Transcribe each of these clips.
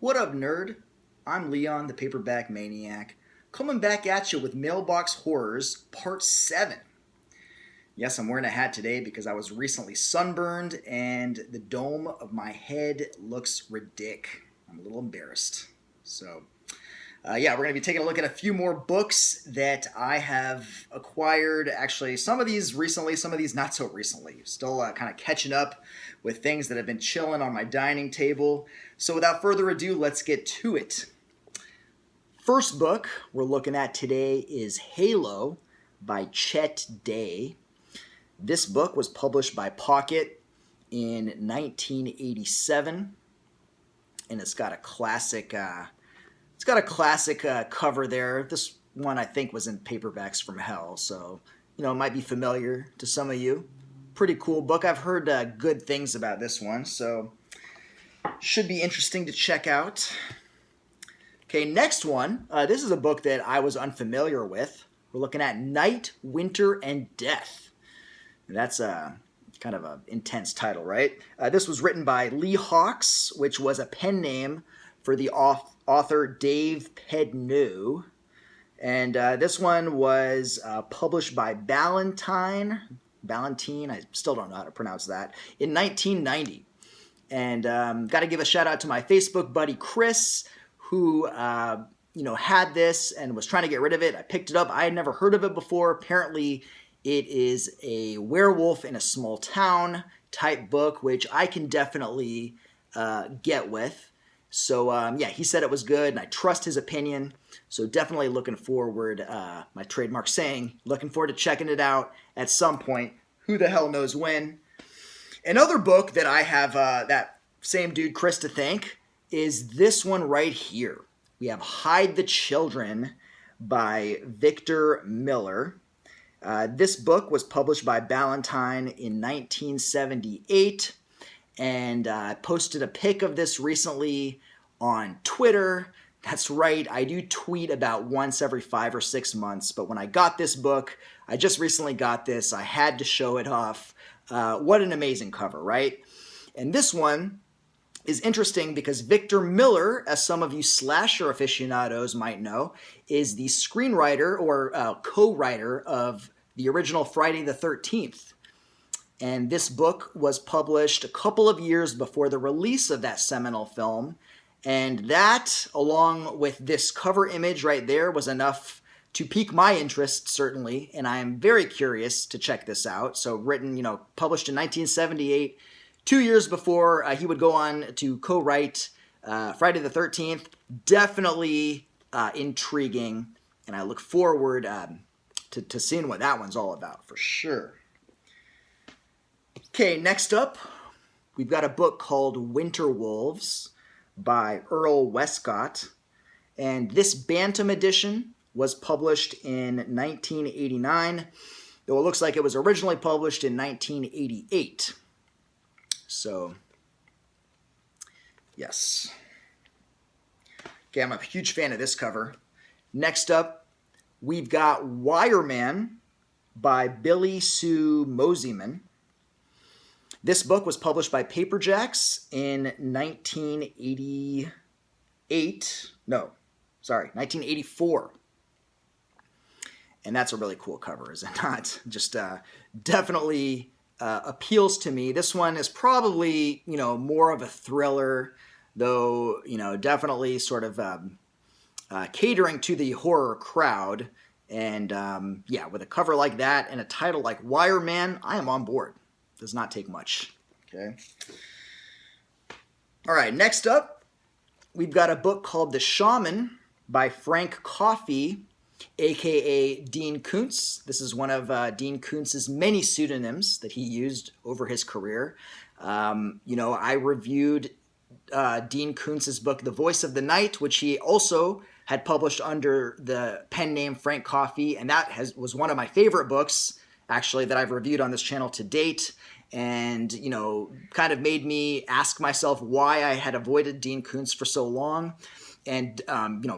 What up, nerd? I'm Leon, the paperback maniac, coming back at you with Mailbox Horrors Part 7. Yes, I'm wearing a hat today because I was recently sunburned and the dome of my head looks ridiculous. I'm a little embarrassed. So, we're going to be taking a look at a few more books that I have acquired. Actually, some of these recently, some of these not so recently. Still kind of catching up with things that have been chilling on my dining table. So without further ado, let's get to it. First book we're looking at today is Halo by Chet Day. This book was published by Pocket in 1987, and it's got a classic cover there. This one I think was in Paperbacks from Hell, so it might be familiar to some of you. Pretty cool book. I've heard good things about this one, so should be interesting to check out. Okay, next one. This is a book that I was unfamiliar with. We're looking at Night, Winter, and Death. That's a kind of an intense title, right? This was written by Lee Hawks, which was a pen name for the author Dave Pedneau. And this one was published by Ballantine, I still don't know how to pronounce that, in 1990. And got to give a shout out to my Facebook buddy Chris, who had this and was trying to get rid of it. I picked it up. I had never heard of it before. Apparently, it is a werewolf in a small town type book, which I can definitely get with. So, he said it was good, and I trust his opinion. So definitely looking forward, my trademark saying, looking forward to checking it out at some point. Who the hell knows when? Another book that I have that same dude, Chris, to thank is this one right here. We have Hide the Children by Victor Miller. This book was published by Ballantine in 1978. And I posted a pic of this recently on Twitter. That's right, I do tweet about once every 5 or 6 months, but when I got this book, I just recently got this, I had to show it off. What an amazing cover, right? And this one is interesting because Victor Miller, as some of you slasher aficionados might know, is the screenwriter or co-writer of the original Friday the 13th. And this book was published a couple of years before the release of that seminal film. And that, along with this cover image right there, was enough to pique my interest, certainly. And I am very curious to check this out. So published in 1978, 2 years before he would go on to co-write Friday the 13th. Definitely intriguing. And I look forward to seeing what that one's all about, for sure. Okay, next up, we've got a book called Winter Wolves by Earl Westcott. And this Bantam edition was published in 1989, though it looks like it was originally published in 1988. So, yes. Okay, I'm a huge fan of this cover. Next up, we've got Wireman by Billy Sue Moseyman. This book was published by Paperjacks in 1984. And that's a really cool cover, is it not? Just definitely appeals to me. This one is probably, more of a thriller, though, definitely sort of catering to the horror crowd. And with a cover like that and a title like Wireman, I am on board. Does not take much. Okay. All right, next up, we've got a book called The Shaman by Frank Coffey, a.k.a. Dean Koontz. This is one of Dean Koontz's many pseudonyms that he used over his career. I reviewed Dean Koontz's book, The Voice of the Night, which he also had published under the pen name Frank Coffey, and that was one of my favorite books, actually, that I've reviewed on this channel to date, and, kind of made me ask myself why I had avoided Dean Koontz for so long, and,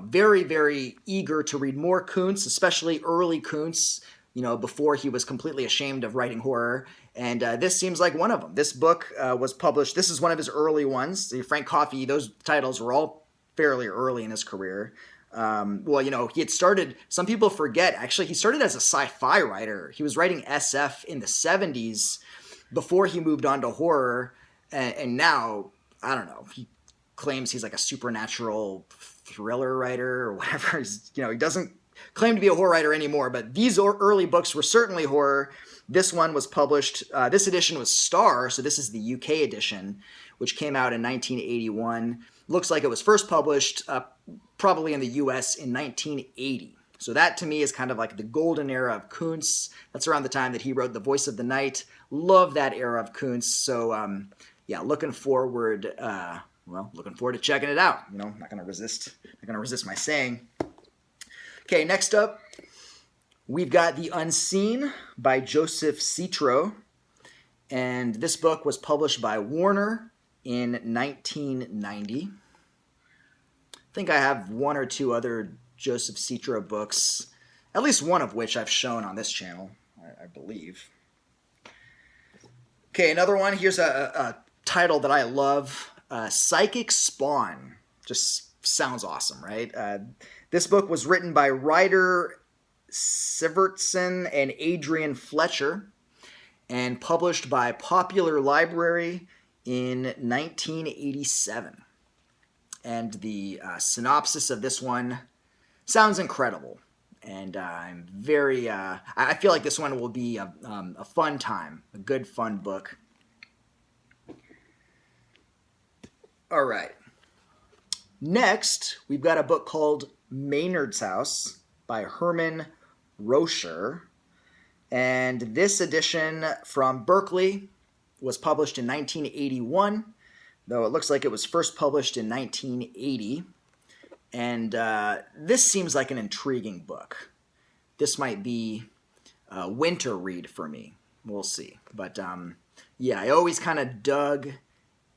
very, very eager to read more Koontz, especially early Koontz, before he was completely ashamed of writing horror, and this seems like one of them. This book was published, this is one of his early ones. Frank Coffey, those titles were all fairly early in his career. Well, he had started, some people forget, actually, he started as a sci-fi writer. He was writing SF in the 70s before he moved on to horror. And now, I don't know, he claims he's like a supernatural thriller writer or whatever. He doesn't claim to be a horror writer anymore, but these early books were certainly horror. This one was published, this edition was Star, so this is the UK edition, which came out in 1981. Looks like it was first published probably in the US in 1980. So that to me is kind of like the golden era of Kuntz. That's around the time that he wrote The Voice of the Night. Love that era of Kuntz. So yeah, looking forward to checking it out. Not gonna resist my saying. Okay, next up, we've got The Unseen by Joseph Citro. And this book was published by Warner in 1990. I think I have one or two other Joseph Citro books, at least one of which I've shown on this channel, I believe. Okay, another one. Here's a title that I love, Psychic Spawn. Just sounds awesome, right? This book was written by Ryder Sivertson and Adrian Fletcher and published by Popular Library in 1987. And the synopsis of this one sounds incredible. And I'm very, I feel like this one will be a fun time, a good, fun book. All right. Next, we've got a book called Maynard's House by Herman Rocher. And this edition from Berkeley was published in 1981, though it looks like it was first published in 1980. And this seems like an intriguing book. This might be a winter read for me. We'll see. But yeah, I always kind of dug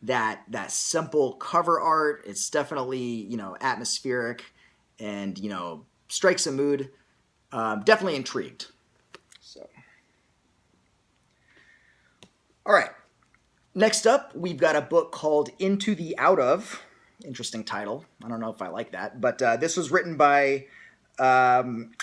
that simple cover art. It's definitely, atmospheric and, strikes a mood. Definitely intrigued. So, all right. Next up, we've got a book called Into the Out Of. Interesting title. I don't know if I like that. But this was written by Alan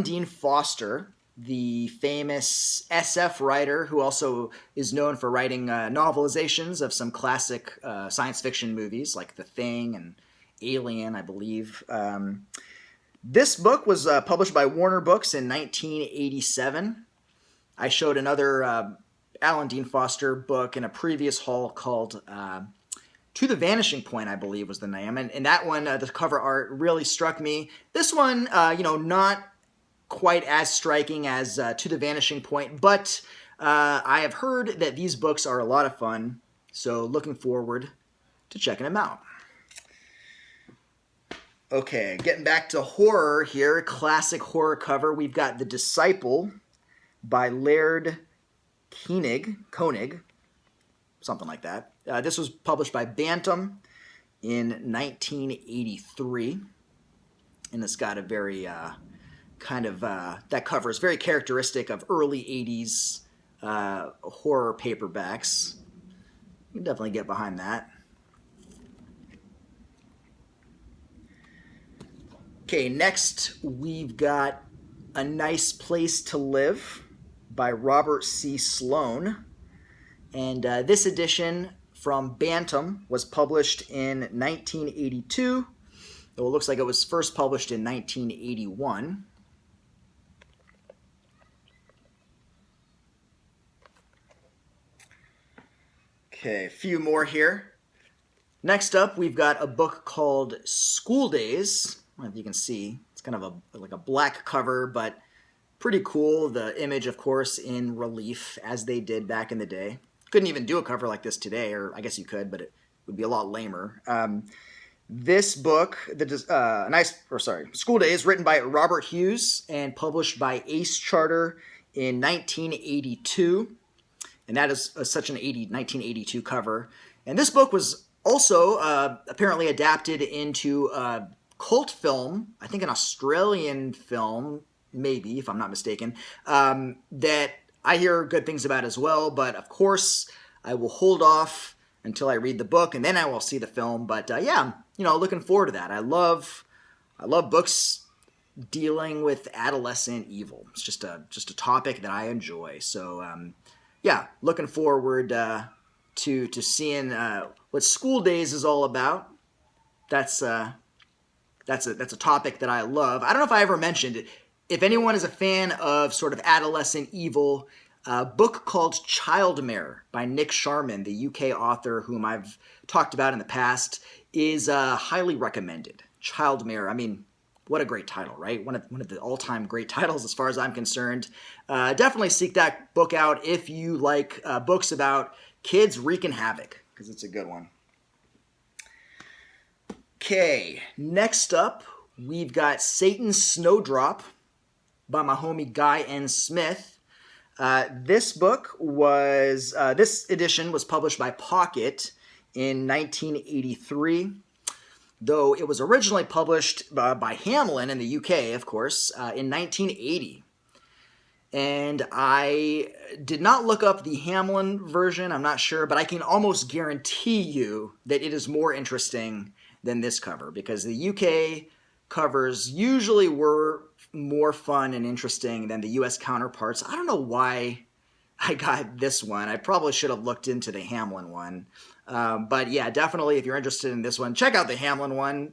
Dean Foster, the famous SF writer who also is known for writing novelizations of some classic science fiction movies like The Thing and Alien, I believe. This book was published by Warner Books in 1987. I showed another Alan Dean Foster book in a previous haul called To the Vanishing Point, I believe was the name. And that one, the cover art really struck me. This one, not quite as striking as To the Vanishing Point, but I have heard that these books are a lot of fun, so looking forward to checking them out. Okay, getting back to horror here, classic horror cover. We've got The Disciple by Laird Koenig, something like that. This was published by Bantam in 1983, and it's got a very that cover is very characteristic of early 80s horror paperbacks. You can definitely get behind that. Okay, next we've got A Nice Place to Live by Robert C. Sloan. And this edition from Bantam was published in 1982, though it looks like it was first published in 1981. Okay, a few more here. Next up, we've got a book called School Days. I don't know if you can see. It's kind of like a black cover, but pretty cool. The image, of course, in relief, as they did back in the day. Couldn't even do a cover like this today, or I guess you could, but it would be a lot lamer. This book, School Days, written by Robert Hughes and published by Ace Charter in 1982. And that is such an 1982 cover. And this book was also apparently adapted into a cult film, I think an Australian film, maybe, if I'm not mistaken, that I hear good things about as well. But of course, I will hold off until I read the book, and then I will see the film. But yeah, I'm looking forward to that. I love books dealing with adolescent evil. It's just a topic that I enjoy. So yeah, looking forward to seeing what School Days is all about. That's a topic that I love. I don't know if I ever mentioned it. If anyone is a fan of sort of adolescent evil, a book called Childmare by Nick Shaman, the UK author whom I've talked about in the past, is highly recommended. Childmare, I mean, what a great title, right? One of the all-time great titles as far as I'm concerned. Definitely seek that book out if you like books about kids wreaking havoc, because it's a good one. Okay, next up, we've got Satan's Snowdrop by my homie Guy N. Smith. This book was, this edition was published by Pocket in 1983, though it was originally published by Hamlin in the UK, of course, in 1980. And I did not look up the Hamlin version, I'm not sure, but I can almost guarantee you that it is more interesting than this cover, because the UK covers usually were more fun and interesting than the US counterparts. I don't know why I got this one. I probably should have looked into the Hamlin one. But yeah, definitely if you're interested in this one, check out the Hamlin one.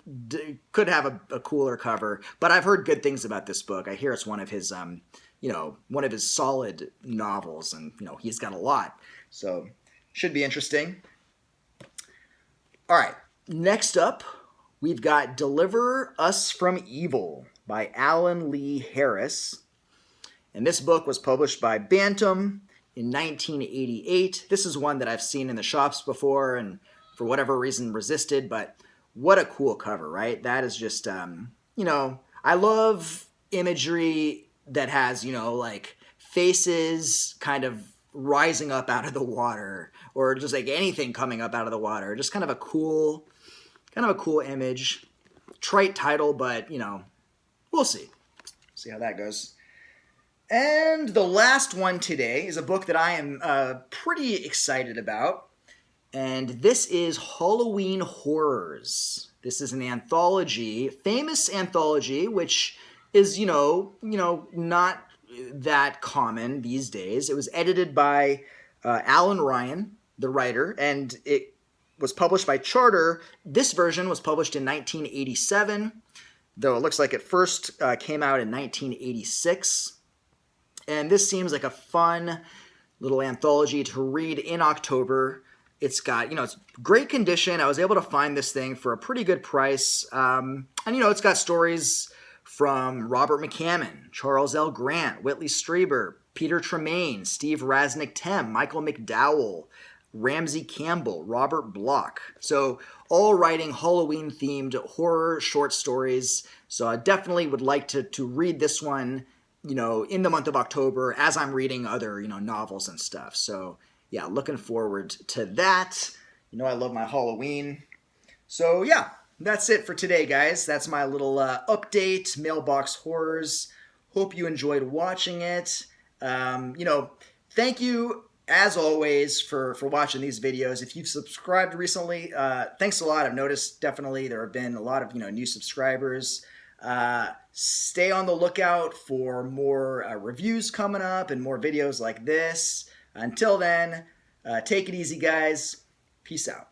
Could have a cooler cover. But I've heard good things about this book. I hear it's one of his, one of his solid novels, and he's got a lot. So should be interesting. All right. Next up, we've got Deliver Us from Evil by Alan Lee Harris. And this book was published by Bantam in 1988. This is one that I've seen in the shops before and for whatever reason resisted, but what a cool cover, right? That is just, I love imagery that has, like faces kind of rising up out of the water, or just like anything coming up out of the water. Just kind of a cool image. Trite title, but we'll see how that goes. And the last one today is a book that I am pretty excited about, and this is Halloween Horrors. This is an anthology, famous anthology, which is not that common these days. It was edited by Alan Ryan, the writer, and it was published by Charter. This version was published in 1987, though it looks like it first came out in 1986. And this seems like a fun little anthology to read in October. It's got, it's great condition. I was able to find this thing for a pretty good price. And, it's got stories from Robert McCammon, Charles L. Grant, Whitley Strieber, Peter Tremaine, Steve Rasnick-Tem, Michael McDowell, Ramsey Campbell, Robert Bloch. So all writing Halloween-themed horror short stories. So I definitely would like to read this one, in the month of October as I'm reading other, novels and stuff. So yeah, looking forward to that. I love my Halloween. So yeah, that's it for today, guys. That's my little update, Mailbox Horrors. Hope you enjoyed watching it. Thank you, as always, for watching these videos. If you've subscribed recently, thanks a lot. I've noticed definitely there have been a lot of new subscribers. Stay on the lookout for more reviews coming up and more videos like this. Until then, take it easy, guys. Peace out.